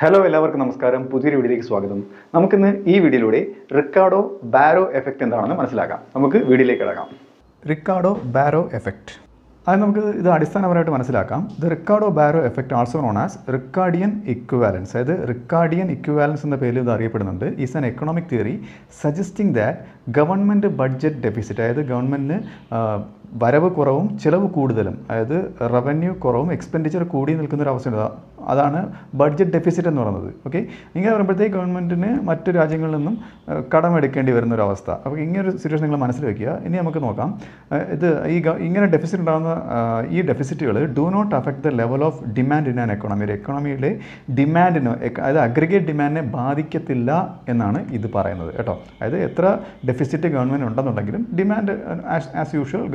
Hello എല്ലാവർക്കും നമസ്കാരം. പുതിയൊരു വീഡിയോയിലേക്ക് സ്വാഗതം. നമുക്കിന്ന് ഈ വീഡിയോയിലൂടെ റിക്കാർഡോ ബാരോ എഫക്റ്റ് എന്താണെന്ന് മനസ്സിലാക്കാം. നമുക്ക് വീഡിയോയിലേക്ക് കിടക്കാം. റിക്കാർഡോ ബാരോ എഫക്റ്റ്, അത് നമുക്ക് ഇത് അടിസ്ഥാനപരമായിട്ട് മനസ്സിലാക്കാം. The Ricardo ബാരോ effect also known as Ricardian equivalence, അതായത് റിക്കാർഡിയൻ ഇക്വിവാലൻസ് എന്ന പേരിൽ ഇത് അറിയപ്പെടുന്നുണ്ട്. Is an economic theory suggesting that government budget deficit, അതായത് ഗവൺമെൻറ്റിന് വരവ് കുറവും ചിലവ് കൂടുതലും, അതായത് റവന്യൂ കുറവും എക്സ്പെൻഡിച്ചർ കൂടി നിൽക്കുന്നൊരു അവസ്ഥയുണ്ട്. അതാണ് ബഡ്ജറ്റ് ഡെഫിസിറ്റ് എന്ന് പറയുന്നത്. ഓക്കെ, ഇങ്ങനെ പറയുമ്പോഴത്തേക്ക് ഗവൺമെൻറ്റിന് മറ്റു രാജ്യങ്ങളിൽ നിന്നും കടമെടുക്കേണ്ടി വരുന്നൊരവസ്ഥ. അപ്പോൾ ഇങ്ങനൊരു സിറ്റുവേഷൻ നിങ്ങൾ മനസ്സിൽ വയ്ക്കുക. ഇനി നമുക്ക് നോക്കാം. ഇത് ഇങ്ങനെ ഡെഫിസിറ്റ് ഉണ്ടാകുന്ന ഈ ഡെഫിസിറ്റുകൾ do not affect the level of demand in an economy. ഒരു എക്കോണമിയിലെ ഡിമാൻഡിന്, അതായത് അഗ്രിഗേറ്റ് ഡിമാൻഡിനെ ബാധിക്കത്തില്ല എന്നാണ് ഇത് പറയുന്നത് കേട്ടോ. അതായത് എത്ര ഡെഫിസിറ്റ് ഗവൺമെൻറ് ഉണ്ടെന്നുണ്ടെങ്കിലും demand as usual,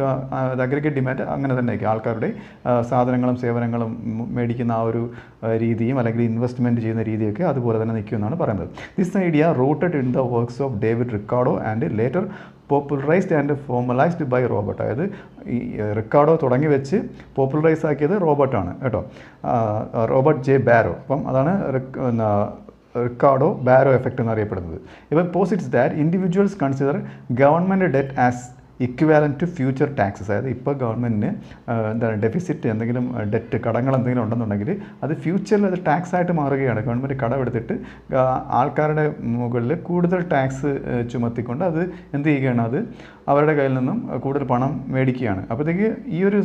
aggregate demand അങ്ങനെ തന്നെ ആയിരിക്കും. ആൾക്കാരുടെ സാധനങ്ങളും സേവനങ്ങളും മേടിക്കുന്ന ആ ഒരു രീതിയും അല്ലെങ്കിൽ ഇൻവെസ്റ്റ്മെൻറ്റ് ചെയ്യുന്ന രീതിയൊക്കെ അതുപോലെ തന്നെ നിൽക്കുമെന്നാണ് പറയുന്നത്. This idea rooted in the works of David Ricardo and later popularized and formalized by Robert. അതായത് ഈ റിക്കാർഡോ തുടങ്ങി വെച്ച് പോപ്പുലറൈസ് ആക്കിയത് റോബർട്ടാണ് കേട്ടോ, റോബർട്ട് ജെ ബാരോ. അപ്പം അതാണ് റിക്കാർഡോ ബാരോ എഫക്റ്റ് എന്നറിയപ്പെടുന്നത്. ഇവൻ posits that individuals consider government debt as equivalent to future taxes. അതായത് ഇപ്പോൾ ഗവൺമെൻറ്റിന് എന്താണ് ഡെഫിസിറ്റ്, എന്തെങ്കിലും ഡെറ്റ്, കടങ്ങൾ എന്തെങ്കിലും ഉണ്ടെന്നുണ്ടെങ്കിൽ അത് ഫ്യൂച്ചറിൽ അത് ടാക്സ് ആയിട്ട് മാറുകയാണ്. ഗവൺമെൻറ് കടമെടുത്തിട്ട് ആൾക്കാരുടെ മുകളിൽ കൂടുതൽ ടാക്സ് ചുമത്തിക്കൊണ്ട് അത് എന്ത് ചെയ്യുകയാണ്, അത് അവരുടെ കയ്യിൽ നിന്നും കൂടുതൽ പണം മേടിക്കുകയാണ്. അപ്പോഴത്തേക്ക് ഈ ഒരു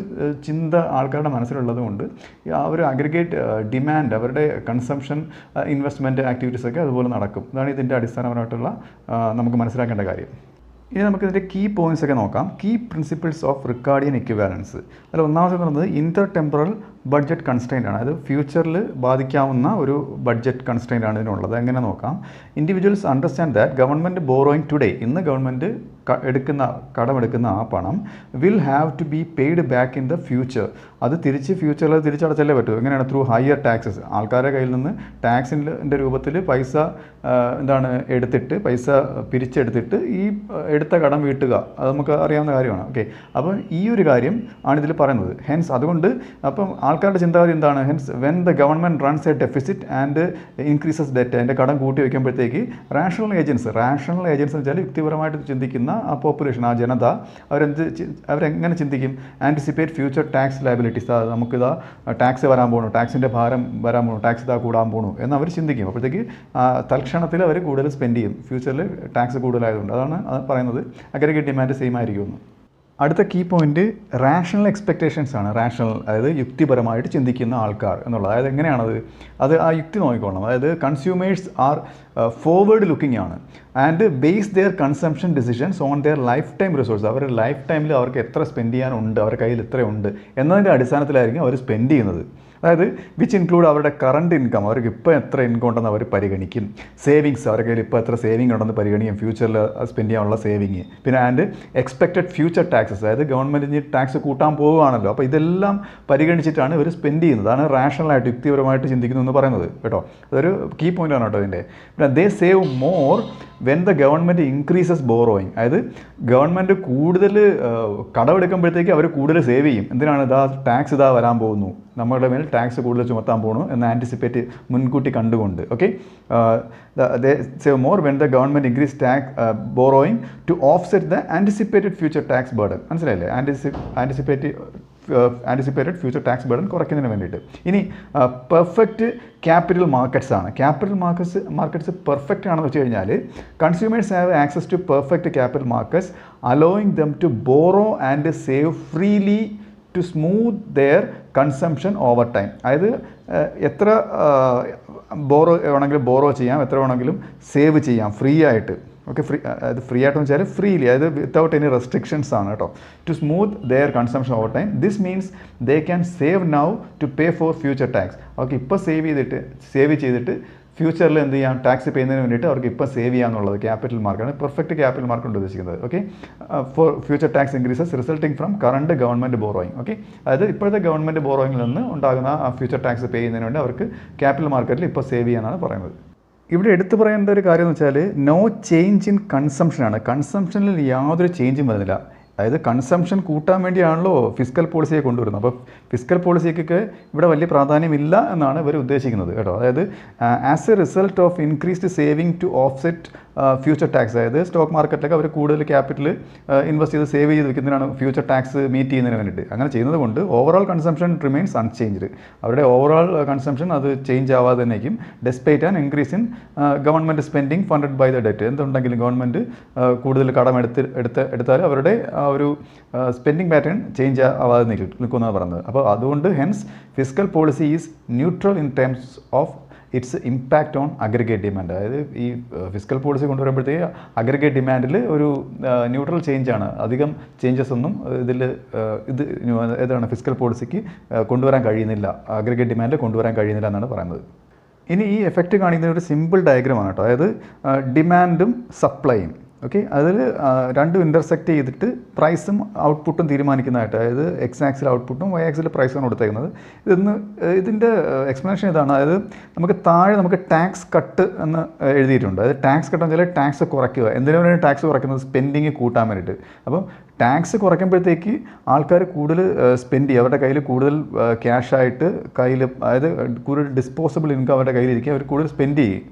ചിന്ത ആൾക്കാരുടെ മനസ്സിലുള്ളത് കൊണ്ട് ആ ഒരു അഗ്രിഗേറ്റ് ഡിമാൻഡ്, അവരുടെ കൺസംഷൻ, ഇൻവെസ്റ്റ്മെൻറ്റ് ആക്ടിവിറ്റീസൊക്കെ അതുപോലെ നടക്കും. ഇതാണ് ഇതിൻ്റെ അടിസ്ഥാനപരമായിട്ടുള്ള നമുക്ക് മനസ്സിലാക്കേണ്ട കാര്യം. ഇനി നമുക്കിതിൻ്റെ കീ പോയിൻറ്റ്സ് ഒക്കെ നോക്കാം. Key principles of Ricardian equivalence. അതിൽ ഒന്നാമത് പറയുന്നത് ഇൻ്റർ ടെമ്പറൽ ബഡ്ജറ്റ് കൺസ്ട്രെയിൻ്റ് ആണ്. അത് ഫ്യൂച്ചറിൽ ബാധിക്കാവുന്ന ഒരു ബഡ്ജറ്റ് കൺസ്ട്രെയിൻ്റ് ആണ് ഇതിനുള്ളത്. എങ്ങനെ നോക്കാം? Individuals understand that government borrowing today, ഇന്ന് ഗവൺമെൻറ് കടമെടുക്കുന്ന ആ പണം will have to be paid back in the future. അത് ഫ്യൂച്ചറിൽ തിരിച്ചടച്ചല്ലേ പറ്റൂ. എങ്ങനെയാണ്? Through higher taxes. ആൾക്കാരുടെ കയ്യിൽ നിന്ന് ടാക്സിൻ്റെ രൂപത്തിൽ പൈസ പൈസ പിരിച്ചെടുത്തിട്ട് ഈ എടുത്ത കടം വീട്ടുക. അത് നമുക്ക് അറിയാവുന്ന കാര്യമാണ്. ഓക്കെ, അപ്പോൾ ഈ ഒരു കാര്യം ആണ് ഇതിൽ പറയുന്നത്. ഹെൻസ് അതുകൊണ്ട് അപ്പം ആൾക്കാരുടെ ചിന്താഗതി എന്താണ്? Hence when the government runs A deficit and increases debt, അതിൻ്റെ കടം കൂട്ടി വയ്ക്കുമ്പോഴത്തേക്ക് റാഷണൽ ഏജൻസ് എന്ന് വെച്ചാൽ യുക്തിപരമായിട്ട് ചിന്തിക്കുന്ന ആ പോപ്പുലേഷൻ, ആ ജനത, അവരെങ്ങനെ ചിന്തിക്കും? Anticipate future tax liabilities. നമുക്കിതാ ടാക്സ് വരാൻ പോകണു, ടാക്സിൻ്റെ ഭാരം വരാൻ പോകണു, ടാക്സ് ഇതാ കൂടാൻ പോകണു എന്ന് അവർ ചിന്തിക്കും. അപ്പോഴത്തേക്ക് തൽക്ഷണത്തിൽ അവർ കൂടുതൽ സ്പെൻഡ് ചെയ്യും, ഫ്യൂച്ചറിൽ ടാക്സ് കൂടുതലായതുകൊണ്ട്. അതാണ് പറയുന്നത് അഗ്രിഗേറ്റ് ഡിമാൻഡ് സെയിം ആയിരിക്കുമെന്ന്. അടുത്ത കീ പോയിൻറ്റ് റാഷണൽ എക്സ്പെക്റ്റേഷൻസ് ആണ്. റാഷണൽ, അതായത് യുക്തിപരമായിട്ട് ചിന്തിക്കുന്ന ആൾക്കാർ എന്നുള്ളത്. അതായത് എങ്ങനെയാണത്? അത് ആ യുക്തി നോക്കിക്കോളണം. അതായത് കൺസ്യൂമേഴ്സ് ആർ ഫോർവേഡ് ലുക്കിംഗ് ആണ് and base their consumption decisions on their lifetime resource. അവരുടെ ലൈഫ് ടൈമിൽ അവർക്ക് എത്ര സ്പെൻഡ് ചെയ്യാനുണ്ട്, അവരുടെ കയ്യിൽ എത്രയുണ്ട് എന്നതിൻ്റെ അടിസ്ഥാനത്തിലായിരിക്കും അവർ സ്പെൻഡ് ചെയ്യുന്നത്. അതായത് വിച്ച് ഇൻക്ലൂഡ് അവരുടെ കറണ്ട് ഇൻകം, അവർക്ക് ഇപ്പോൾ എത്ര ഇൻകം ഉണ്ടെന്ന് അവർ പരിഗണിക്കും. സേവിങ്സ്, അവരുടെ കയ്യിൽ ഇപ്പോൾ എത്ര സേവിങ് ഉണ്ടെന്ന് പരിഗണിക്കും, ഫ്യൂച്ചറിൽ സ്പെൻഡ് ചെയ്യാനുള്ള സേവിങ്. പിന്നെ ആൻഡ് എക്സ്പെക്റ്റഡ് ഫ്യൂച്ചർ ടാക്സസ്, അതായത് ഗവൺമെൻറ്റിന് ടാക്സ് കൂട്ടാൻ പോവുകയാണല്ലോ, അപ്പോൾ ഇതെല്ലാം പരിഗണിച്ചിട്ടാണ് ഇവർ സ്പെൻഡ് ചെയ്യുന്നത്. അതാണ് റാഷണലായിട്ട്, യുക്തിപരമായിട്ട് ചിന്തിക്കുന്നു എന്ന് പറയുന്നത് കേട്ടോ. അതൊരു കീ പോയിൻ്റ് ആണ് കേട്ടോ ഇതിൻ്റെ. പിന്നെ they save more when the government increases borrowing. അതായത് ഗവൺമെൻറ് കൂടുതൽ കടമെടുക്കുമ്പോഴത്തേക്ക് അവർ കൂടുതൽ സേവ് ചെയ്യും. എന്തിനാണ്? ടാക്സ് വരാൻ പോകുന്നു, നമ്മുടെ മേൽ ടാക്സ് കൂടുതൽ ചുമത്താൻ പോകുന്നു എന്ന് ആൻറ്റിസിപ്പേറ്റ്, മുൻകൂട്ടി കണ്ടുകൊണ്ട്. Okay, they save more when the government increase borrowing to offset the anticipated future tax burden. മനസ്സിലായില്ലേ? ആൻറ്റിസിപ്പേറ്റഡ് ഫ്യൂച്ചർ ടാക്സ് ബർഡൻ കുറയ്ക്കുന്നതിന് വേണ്ടിയിട്ട്. ഇനി പെർഫെക്റ്റ് ക്യാപിറ്റൽ മാർക്കറ്റ്സ് ആണ്. ക്യാപിറ്റൽ മാർക്കറ്റ്സ് പെർഫെക്റ്റ് ആണെന്ന് വെച്ച് കഴിഞ്ഞാൽ consumers have access to perfect capital markets allowing them to borrow and save freely to smooth their consumption over time. അതായത് എത്ര വേണമെങ്കിലും ബോറോ ചെയ്യാം, എത്ര വേണമെങ്കിലും സേവ് ചെയ്യാം ഫ്രീ ആയിട്ട്. ഓക്കെ, അത് ഫ്രീ ആയിട്ടെന്ന് വെച്ചാൽ ഫ്രീലി, അതായത് വിത്തൗട്ട് എനി റെസ്ട്രിക്ഷൻസ് ആണ് കേട്ടോ. To smooth their consumption over time. This means they can save now to pay for future tax. അവർക്ക് ഇപ്പോൾ സേവ് ചെയ്തിട്ട് ഫ്യൂച്ചറിൽ എന്ത് ചെയ്യാം, ടാക്സ് ചെയ്യുന്നതിന് വേണ്ടിയിട്ട് അവർക്ക് ഇപ്പോൾ സേവ് ചെയ്യാന്നുള്ളത് ക്യാപിറ്റൽ മാർക്കാണ്. പെർഫെക്റ്റ് ക്യാപിറ്റൽ മാർക്ക് കൊണ്ട് ഉദ്ദേശിക്കുന്നത്. Okay, four future tax increases resulting from current government borrowing. Okay, അതായത് ഇപ്പോഴത്തെ ഗവൺമെൻറ് ബോറോയിങ്ങിൽ നിന്ന് ഉണ്ടാകുന്ന ഫ്യൂച്ചർ ടാക്സ് പേ ചെയ്യുന്നതിന് വേണ്ടി അവർക്ക് ക്യാപിറ്റൽ മാർക്കറ്റിൽ ഇപ്പോൾ സേവ് ചെയ്യാനാണ് പറയുന്നത്. ഇവിടെ എടുത്തു പറയേണ്ട ഒരു കാര്യം എന്ന് വെച്ചാൽ നോ ചേഞ്ച് ഇൻ കൺസംഷനാണ്. കൺസംഷനിൽ യാതൊരു ചേഞ്ചും വരുന്നില്ല. അതായത് കൺസംഷൻ കൂട്ടാൻ വേണ്ടിയാണല്ലോ ഫിസ്ക്കൽ പോളിസിയെ കൊണ്ടുവരുന്നത്. അപ്പോൾ ഫിസ്ക്കൽ പോളിസിക്കൊക്കെ ഇവിടെ വലിയ പ്രാധാന്യമില്ല എന്നാണ് ഇവർ ഉദ്ദേശിക്കുന്നത് കേട്ടോ. അതായത് as a result of increased saving to offset future tax, അതായത് സ്റ്റോക്ക് മാർക്കറ്റിലൊക്കെ അവർ കൂടുതൽ ക്യാപിറ്റൽ ഇൻവെസ്റ്റ് ചെയ്ത് സേവ് ചെയ്ത് വെക്കുന്നതിനാണ് ഫ്യൂച്ചർ ടാക്സ് മീറ്റ് ചെയ്യുന്നതിന് വേണ്ടിയിട്ട്. അങ്ങനെ ചെയ്യുന്നത് കൊണ്ട് ഓവറോൾ കൺസംഷൻ റിമെയിൻസ് അൺചേഞ്ച്ഡ്. അവരുടെ ഓവറോൾ കൺസംഷൻ അത് ചേഞ്ച് ആവാതെ തന്നെയായിരിക്കും despite an increase in government spending funded by the debt. എന്തുണ്ടെങ്കിലും ഗവൺമെൻറ് കൂടുതൽ കടം എടുത്താൽ അവരുടെ ഒരു സ്പെൻഡിങ് പാറ്റേൺ ചേഞ്ച് ആവാതെ നിൽക്കുമെന്നാണ് പറയുന്നത്. അപ്പോൾ അതുകൊണ്ട് hence fiscal policy is neutral in terms of its impact on aggregate demand. അതായത് ഈ ഫിസ്ക്കൽ പോളിസി കൊണ്ടുവരുമ്പോഴത്തേക്ക് അഗ്രിഗേറ്റ് ഡിമാൻഡിൽ ഒരു ന്യൂട്രൽ ചേഞ്ചാണ്, അധികം ചേഞ്ചസ് ഒന്നും ഏതാണ് ഫിസ്ക്കൽ പോളിസിക്ക് കൊണ്ടുവരാൻ കഴിയുന്നില്ല, അഗ്രിഗേറ്റ് ഡിമാൻഡ് കൊണ്ടുവരാൻ കഴിയുന്നില്ല എന്നാണ് പറയുന്നത്. ഇനി ഈ എഫക്റ്റ് കാണിക്കുന്ന ഒരു സിമ്പിൾ ഡയഗ്രമാണ് കേട്ടോ. അതായത് ഡിമാൻഡും സപ്ലൈയും ഓക്കെ, അതിൽ രണ്ടും ഇൻ്റർസെക്റ്റ് ചെയ്തിട്ട് പ്രൈസും ഔട്ട്പുട്ടും തീരുമാനിക്കുന്നതായിട്ട്, അതായത് എക്സ് ആക്സിൽ ഔട്ട്പുട്ടും വൈ ആക്സിൽ പ്രൈസാണ് കൊടുത്തേക്കുന്നത്. ഇതിൻ്റെ എക്സ്പ്ലനേഷൻ ഇതാണ്. അതായത് നമുക്ക് താഴെ നമുക്ക് ടാക്സ് കട്ട് എന്ന് എഴുതിയിട്ടുണ്ട്. അതായത് ടാക്സ് കട്ട് എന്ന് വെച്ചാൽ ടാക്സ് കുറയ്ക്കുക. എന്തിനു വേണ്ടി ടാക്സ് കുറയ്ക്കുന്നത്? സ്പെൻഡിങ് കൂട്ടാൻ വേണ്ടിയിട്ട്. അപ്പം ടാക്സ് കുറയ്ക്കുമ്പോഴത്തേക്ക് ആൾക്കാർ കൂടുതൽ സ്പെൻഡ് ചെയ്യും, അവരുടെ കയ്യിൽ കൂടുതൽ ക്യാഷായിട്ട് കയ്യിൽ, അതായത് കൂടുതൽ ഡിസ്പോസിബിൾ ഇൻകം അവരുടെ കയ്യിലിരിക്കുക, അവർ കൂടുതൽ സ്പെൻഡ്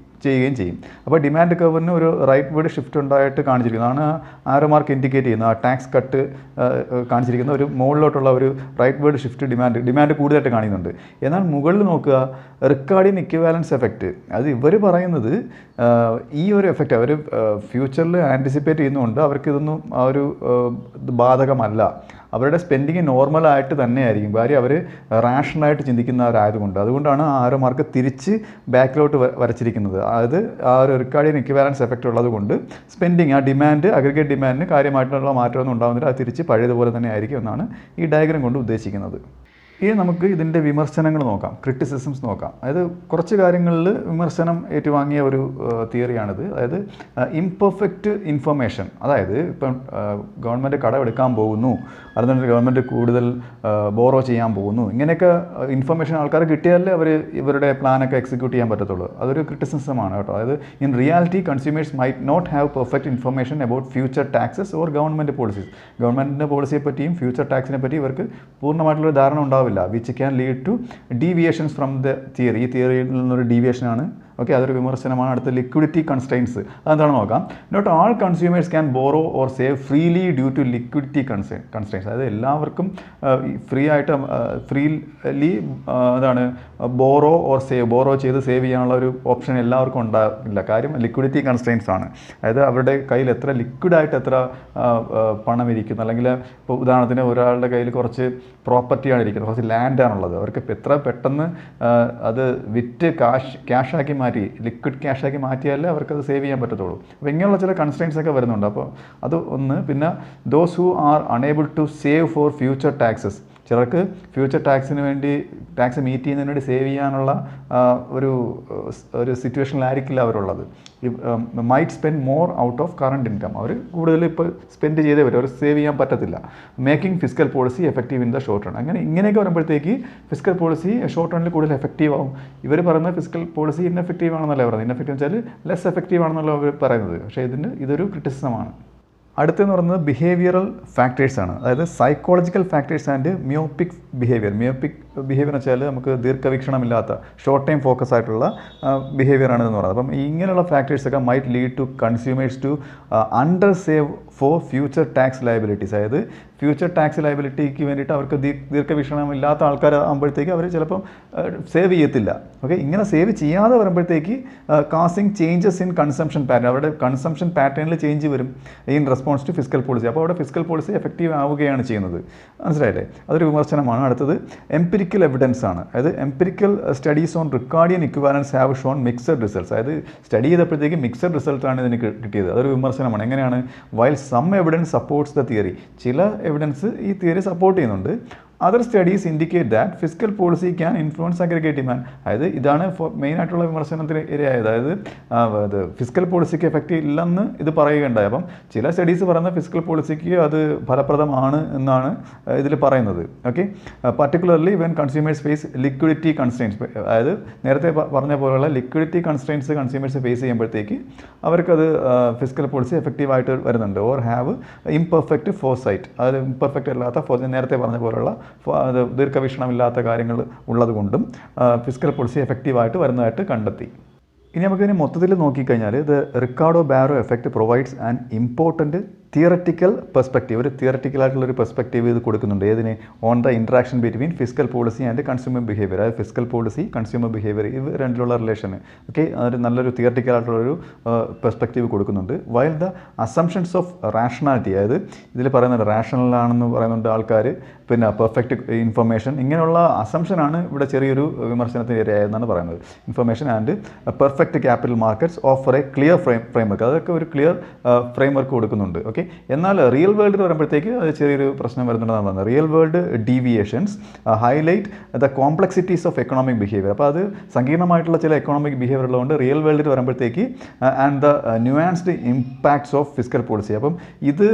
ചെയ്യുകയും ചെയ്യും. അപ്പോൾ ഡിമാൻഡ് കർവിന് ഒരു റൈറ്റ് വേർഡ് ഷിഫ്റ്റ് ഉണ്ടായിട്ട് കാണിച്ചിരിക്കുന്നതാണ് ആരോ മാർക്ക് ഇൻഡിക്കേറ്റ് ചെയ്യുന്നത്. ആ ടാക്സ് കട്ട് കാണിച്ചിരിക്കുന്ന ഒരു മുകളിലോട്ടുള്ള ഒരു റൈറ്റ് വേർഡ് ഷിഫ്റ്റ് ഡിമാൻഡ് കൂടുതലായിട്ട് കാണിക്കുന്നുണ്ട്. എന്നാൽ മുകളിൽ നോക്കുക, റിക്കാർഡിയൻ ഇക്വിവാലൻസ് എഫക്റ്റ്. അത് ഇവർ പറയുന്നത് ഈ ഒരു എഫക്റ്റ് അവർ ഫ്യൂച്ചറിൽ ആൻറ്റിസിപ്പേറ്റ് ചെയ്യുന്നതുകൊണ്ട് അവർക്കിതൊന്നും ആ ഒരു ബാധകമല്ല. അവരുടെ സ്പെൻഡിങ് നോർമലായിട്ട് തന്നെയായിരിക്കും. കാര്യം അവർ റാഷണലായിട്ട് ചിന്തിക്കുന്നവരായതുകൊണ്ട്. അതുകൊണ്ടാണ് ആരോ മാർക്ക് തിരിച്ച് ബാക്കിലോട്ട് വരച്ചിരിക്കുന്നത്. അതായത് ആ ഒരു റിക്കാർഡിയൻ ഇക്വിവാലൻസ് എഫക്റ്റ് ഉള്ളത് കൊണ്ട് സ്പെൻഡിങ്, ആ ഡിമാൻഡ്, അഗ്രിഗേറ്റ് ഡിമാൻഡിന് കാര്യമായിട്ടുള്ള മാറ്റമൊന്നും ഉണ്ടാകുന്നില്ല, അത് തിരിച്ച് പഴയതുപോലെ തന്നെ ആയിരിക്കും എന്നാണ് ഈ ഡയഗ്രം കൊണ്ട് ഉദ്ദേശിക്കുന്നത്. ഇനി നമുക്ക് ഇതിൻ്റെ വിമർശനങ്ങൾ നോക്കാം, ക്രിറ്റിസിസംസ് നോക്കാം. അതായത് കുറച്ച് കാര്യങ്ങളിൽ വിമർശനം ഏറ്റുവാങ്ങിയ ഒരു തിയറിയാണിത്. അതായത് ഇംപെർഫെക്റ്റ് ഇൻഫർമേഷൻ. അതായത് ഇപ്പം ഗവൺമെൻറ് കടമെടുക്കാൻ പോകുന്നു, അതുകൊണ്ട് ഗവൺമെൻറ് കൂടുതൽ ബോറോ ചെയ്യാൻ പോകുന്നു, ഇങ്ങനെയൊക്കെ ഇൻഫർമേഷൻ ആൾക്കാർ കിട്ടിയാലേ അവർ ഇവരുടെ പ്ലാനൊക്കെ എക്സിക്യൂട്ട് ചെയ്യാൻ പറ്റത്തുള്ളൂ. അതൊരു ക്രിറ്റിസിസമാണ് കേട്ടോ. അതായത് in reality consumers might not have perfect information about future taxes or government policies. ഗവൺമെൻറ്റിൻ്റെ പോളിസിയെ പറ്റിയും ഫ്യൂച്ചർ ടാക്സിനെ പറ്റി ഇവർക്ക് പൂർണ്ണമായിട്ടുള്ളൊരു ധാരണ ഉണ്ടാവില്ല. Which can lead to deviations from the theory. ഈ തിയറിയിൽ നിന്നൊരു ഡീവിയേഷനാണ്. ഓക്കെ, അതൊരു വിമർശനമാണ്. അടുത്ത ലിക്വിഡിറ്റി കൺസ്ട്രെയിൻസ്, അതെന്താണ് നോക്കാം. Not all consumers can borrow or save freely due to liquidity constraints. അതായത് എല്ലാവർക്കും ഫ്രീലി എന്താണ് ബോറോ ഓർ ബോറോ ചെയ്ത് സേവ് ചെയ്യാനുള്ള ഒരു ഓപ്ഷൻ എല്ലാവർക്കും ഉണ്ടാകില്ല. കാര്യം ലിക്വിഡിറ്റി കൺസ്ട്രെയിൻസ് ആണ്. അതായത് അവരുടെ കയ്യിൽ എത്ര ലിക്വിഡായിട്ട് എത്ര പണം ഇരിക്കുന്നു, അല്ലെങ്കിൽ ഇപ്പോൾ ഉദാഹരണത്തിന് ഒരാളുടെ കയ്യിൽ കുറച്ച് പ്രോപ്പർട്ടിയാണ് ഇരിക്കുന്നത്, കുറച്ച് ലാൻഡാണുള്ളത്, അവർക്ക് എത്ര പെട്ടെന്ന് അത് വിറ്റ് ക്യാഷാക്കി മാറ്റി, ലിക്വിഡ് ക്യാഷാക്കി മാറ്റിയാലേ അവർക്കത് സേവ് ചെയ്യാൻ പറ്റത്തുള്ളൂ. അപ്പോൾ ഇങ്ങനെയുള്ള ചില കൺസ്ട്രെയിൻസ് ഒക്കെ വരുന്നുണ്ട്. അപ്പോൾ അത് ഒന്ന്. പിന്നെ those who are unable to save for future taxes. ചിലർക്ക് ഫ്യൂച്ചർ ടാക്സിന് വേണ്ടി, ടാക്സ് മീറ്റ് ചെയ്യുന്നതിന് വേണ്ടി സേവ് ചെയ്യാനുള്ള ഒരു സിറ്റുവേഷനിലായിരിക്കില്ല അവരുള്ളത്. Might spend more out of current income. അവർ കൂടുതൽ ഇപ്പോൾ സ്പെൻഡ് ചെയ്തേ പറ്റും, അവർ സേവ് ചെയ്യാൻ പറ്റത്തില്ല. Making fiscal policy effective in the short run. ഇങ്ങനെയൊക്കെ വരുമ്പോഴത്തേക്ക് ഫിസ്ക്കൽ പോളിസി ഷോർട്ട് റണ്ണിൽ കൂടുതൽ എഫക്റ്റീവ് ആവും. ഇവർ പറയുന്നത് ഫിസ്ക്കൽ പോളിസി ഇൻഎഫക്റ്റീവ് ആണെന്നല്ല പറയുന്നത്. ഇൻഎഫക്റ്റീവ് വെച്ചാൽ ലെസ് എഫക്റ്റീവ് ആണെന്നുള്ള അവർ പറയുന്നത്. പക്ഷേ ഇതൊരു ക്രിറ്റിസിസമാണ്. അടുത്തെന്ന് പറയുന്നത് ബിഹേവിയറൽ ഫാക്ടേഴ്സാണ്. അതായത് psychological factors and myopic behaviour. Myopic behaviour എന്ന് വെച്ചാൽ നമുക്ക് ദീർഘവീക്ഷണമില്ലാത്ത ഷോർട്ട് ടൈം ഫോക്കസ് ആയിട്ടുള്ള ബിഹേവിയറാണെന്ന് പറയുന്നത്. അപ്പം ഇങ്ങനെയുള്ള ഫാക്ടേഴ്സൊക്കെ might lead to consumers to under save for future tax liabilities. അതായത് ഫ്യൂച്ചർ ടാക്സ് ലയബിലിറ്റിക്ക് വേണ്ടിയിട്ട് അവർക്ക് ദീർഘവീക്ഷണമില്ലാത്ത ആൾക്കാർ ആകുമ്പോഴത്തേക്ക് അവർ ചിലപ്പം സേവ് ചെയ്യത്തില്ല. ഓക്കെ, ഇങ്ങനെ സേവ് ചെയ്യാതെ വരുമ്പോഴത്തേക്ക് causing changes in consumption pattern. അവരുടെ കൺസംഷൻ പാറ്റേണിൽ ചേഞ്ച് വരും in response to fiscal policy. അപ്പോൾ അവിടെ ഫിസ്ക്കൽ പോളിസി എഫക്റ്റീവ് ആവുകയാണ് ചെയ്യുന്നത്. മനസ്സിലായില്ലേ? അതൊരു വിമർശനമാണ്. അടുത്തത് എംപിരിക്കൽ എവിഡൻസ് ആണ്. അതായത് empirical studies on Ricardian equivalence have shown mixed results. അതായത് സ്റ്റഡി ചെയ്തപ്പോഴത്തേക്ക് മിക്സഡ് റിസൾട്ടാണ് ഇതിന് കിട്ടിയത്. അതൊരു വിമർശനമാണ്. എങ്ങനെയാണ്? While some evidence supports the theory. ചില എവിഡൻസ് ഈ തിയറി സപ്പോർട്ട് ചെയ്യുന്നുണ്ട്. Other studies indicate that fiscal policy can influence aggregate demand. അതായത് ഇതാണ് മെയിനായിട്ടുള്ള വിമർശനത്തിന് ഇരയായത്. അതായത് ഫിസിക്കൽ പോളിസിക്ക് എഫക്റ്റ് ഇല്ലെന്ന് ഇത് പറയുകയുണ്ടായി. അപ്പം ചില സ്റ്റഡീസ് പറയുന്ന ഫിസിക്കൽ പോളിസിക്ക് അത് ഫലപ്രദമാണ് എന്നാണ് ഇതിൽ പറയുന്നത്. Okay, particularly when consumers face liquidity constraints, അതായത് നേരത്തെ പറഞ്ഞ പോലെയുള്ള ലിക്വിഡിറ്റി കൺസ്ട്രെയിൻസ് കൺസ്യൂമേഴ്സ് ഫേസ് ചെയ്യുമ്പോഴത്തേക്ക് അവർക്കത് ഫിസിക്കൽ പോളിസി എഫക്റ്റീവായിട്ട് വരുന്നുണ്ട്. ഓർ ഹാവ് ഇംപെർഫെക്റ്റ് ഫോർസൈറ്റ്, അതായത് ഇംപെർഫെക്റ്റ് അല്ലാത്ത നേരത്തെ പറഞ്ഞ പോലുള്ള ദീർഘവീക്ഷണമില്ലാത്ത കാര്യങ്ങൾ ഉള്ളതുകൊണ്ടും ഫിസിക്കൽ പോളിസി എഫക്റ്റീവായിട്ട് വരുന്നതായിട്ട് കണ്ടെത്തി. ഇനി നമുക്കിതിനെ മൊത്തത്തിൽ നോക്കിക്കഴിഞ്ഞാൽ Ricardo ബാരോ effect provides an important theoretical perspective, ഒരു തിയററ്റിക്കലായിട്ടുള്ളൊരു പെർസ്പെക്റ്റീവ് ഇത് കൊടുക്കുന്നുണ്ട്. ഏതിന്? On the interaction between physical policy and consumer behaviour. അതായത് ഫിസിക്കൽ പോളിസി, കൺസ്യൂമർ ബിഹേവിയർ, ഇത് രണ്ടിലുള്ള റിലേഷന്. ഓക്കെ, അതൊരു നല്ലൊരു തിയററ്റിക്കലായിട്ടുള്ളൊരു പെർസ്പെക്റ്റീവ് കൊടുക്കുന്നുണ്ട്. While the assumptions of rationality, അതായത് ഇതിൽ പറയുന്നുണ്ട് റാഷണലാണെന്ന് പറയുന്നുണ്ട് ആൾക്കാർ, പിന്നെ പെർഫെക്റ്റ് ഇൻഫർമേഷൻ, ഇങ്ങനെയുള്ള അസംഷനാണ് ഇവിടെ ചെറിയൊരു വിമർശനത്തിന് ഇരയായെന്നാണ് പറയുന്നത്. Information and perfect capital markets offer A clear framework, അതൊക്കെ ഒരു ക്ലിയർ ഫ്രെയിംവർക്ക് കൊടുക്കുന്നുണ്ട്. ഓക്കെ, എന്നാൽ റിയൽ വേൾഡിൽ വരുമ്പോഴത്തേക്ക് അത് ചെറിയൊരു പ്രശ്നം വരുന്നുണ്ടെന്നാണ് പറയുന്നത്. Real world deviations highlight the complexities of economic behaviour. അപ്പോൾ അത് സങ്കീർണമായിട്ടുള്ള ചില എക്കണോമിക് ബിഹേവിയർ ഉള്ളതുകൊണ്ട് റിയൽ വേൾഡിൽ വരുമ്പോഴത്തേക്ക് and the nuanced impacts of physical policy. അപ്പം ഇത്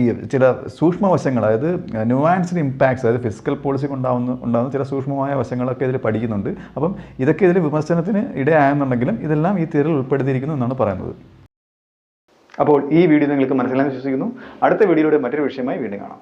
ഈ ചില സൂക്ഷ്മവശങ്ങൾ, അതായത് ന്യൂആൻസ്ഡ് ഇമ്പാക്ട്സ്, അതായത് ഫിസിക്കൽ പോളിസി ഉണ്ടാകുന്ന ചില സൂക്ഷ്മമായ വശങ്ങളൊക്കെ ഇതിൽ പഠിക്കുന്നുണ്ട്. അപ്പം ഇതൊക്കെ ഇതിൽ വിമർശനത്തിന് ഇടയായെന്നുണ്ടെങ്കിലും ഇതെല്ലാം ഈ തിയറിയിൽ ഉൾപ്പെടുത്തിയിരിക്കുന്നു എന്നാണ് പറയുന്നത്. അപ്പോൾ ഈ വീഡിയോ നിങ്ങൾക്ക് മനസ്സിലായെന്ന് വിശ്വസിക്കുന്നു. അടുത്ത വീഡിയോയുടെ മറ്റൊരു വിഷയമായി വീണ്ടും കാണാം.